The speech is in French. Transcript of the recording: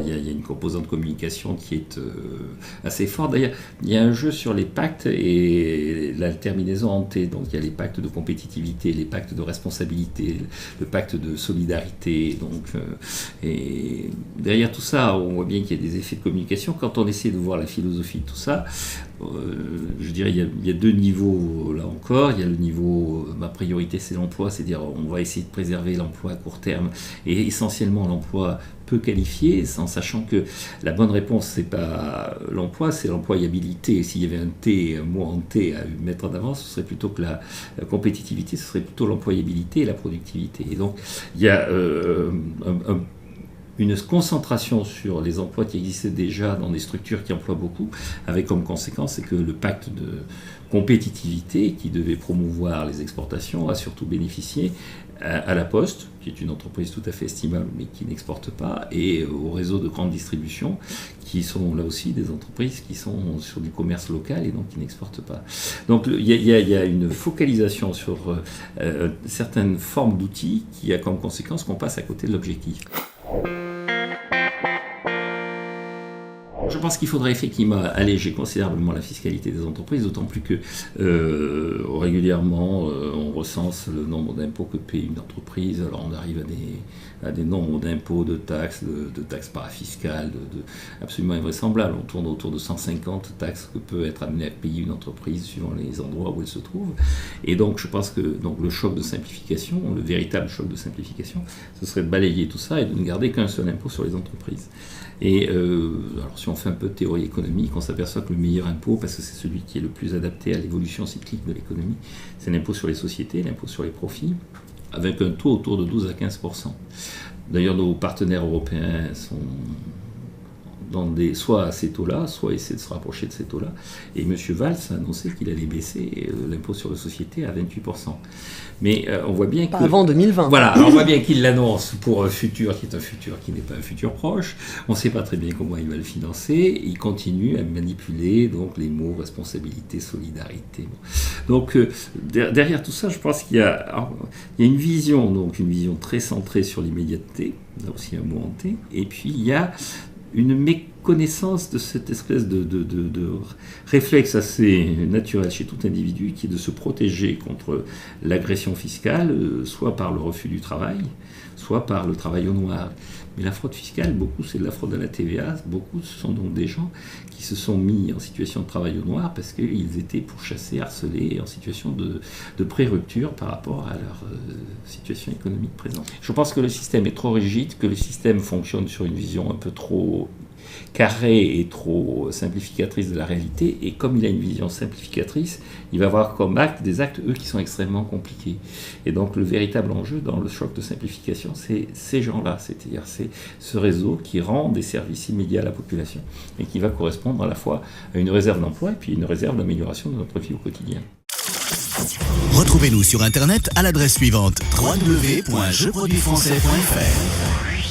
il y a une composante communication qui est assez forte. D'ailleurs, il y a un jeu sur les pactes et la terminaison en T. Donc il y a les pactes de compétitivité, les pactes de responsabilité, le pacte de solidarité. Donc, et derrière tout ça, on voit bien qu'il y a des effets de communication. Quand on essaie de voir la philosophie de tout ça, je dirais il y a deux niveaux là encore. Il y a le niveau, ma priorité c'est l'emploi, c'est-à-dire on va essayer de préserver l'emploi à court terme et essentiellement l'emploi peu qualifié, en sachant que la bonne réponse c'est pas l'emploi, c'est l'employabilité. S'il y avait un mot en T à mettre en avant, ce serait plutôt que la compétitivité, ce serait plutôt l'employabilité et la productivité. Et donc il y a une concentration sur les emplois qui existaient déjà dans des structures qui emploient beaucoup, avec comme conséquence c'est que le pacte de compétitivité qui devait promouvoir les exportations a surtout bénéficié à la Poste, qui est une entreprise tout à fait estimable mais qui n'exporte pas, et au réseau de grande distribution, qui sont là aussi des entreprises qui sont sur du commerce local et donc qui n'exportent pas. Donc il y a une focalisation sur certaines formes d'outils qui a comme conséquence qu'on passe à côté de l'objectif. Je pense qu'il faudrait effectivement alléger considérablement la fiscalité des entreprises, d'autant plus que régulièrement on recense le nombre d'impôts que paie une entreprise. Alors on arrive à des nombres d'impôts, de taxes parafiscales, absolument invraisemblables. On tourne autour de 150 taxes que peut être amenée à payer une entreprise suivant les endroits où elle se trouve. Et donc je pense que le choc de simplification, le véritable choc de simplification, ce serait de balayer tout ça et de ne garder qu'un seul impôt sur les entreprises. Et alors si on fait un peu de théorie économique, on s'aperçoit que le meilleur impôt, parce que c'est celui qui est le plus adapté à l'évolution cyclique de l'économie, c'est l'impôt sur les sociétés, l'impôt sur les profits, avec un taux autour de 12 à 15%. D'ailleurs, nos partenaires européens sont soit à ces taux-là, soit essaient de se rapprocher de ces taux-là. Et M. Valls a annoncé qu'il allait baisser l'impôt sur les sociétés à 28%. Mais on voit bien pas avant 2020. Voilà, alors on voit bien qu'il l'annonce pour un futur qui est un futur qui n'est pas un futur proche. On ne sait pas très bien comment il va le financer. Il continue à manipuler donc les mots responsabilité, solidarité. Donc derrière tout ça, je pense qu'il y a une vision, donc une vision très centrée sur l'immédiateté. Là aussi un mot en T. Et puis il y a une méconnaissance de cette espèce de réflexe assez naturel chez tout individu qui est de se protéger contre l'agression fiscale, soit par le refus du travail, soit par le travail au noir. Mais la fraude fiscale, beaucoup c'est de la fraude à la TVA, beaucoup ce sont donc des gens qui se sont mis en situation de travail au noir parce qu'ils étaient pourchassés, harcelés, en situation de pré-rupture par rapport à leur situation économique présente. Je pense que le système est trop rigide, que le système fonctionne sur une vision un peu trop carrée et trop simplificatrice de la réalité, et comme il a une vision simplificatrice, il va avoir comme des actes, eux, qui sont extrêmement compliqués. Et donc le véritable enjeu dans le choc de simplification, c'est ces gens-là, c'est-à-dire c'est ce réseau qui rend des services immédiats à la population et qui va correspondre à la fois à une réserve d'emploi et puis une réserve d'amélioration de notre vie au quotidien. Retrouvez-nous sur Internet à l'adresse suivante: www.jeproduisfrançais.fr.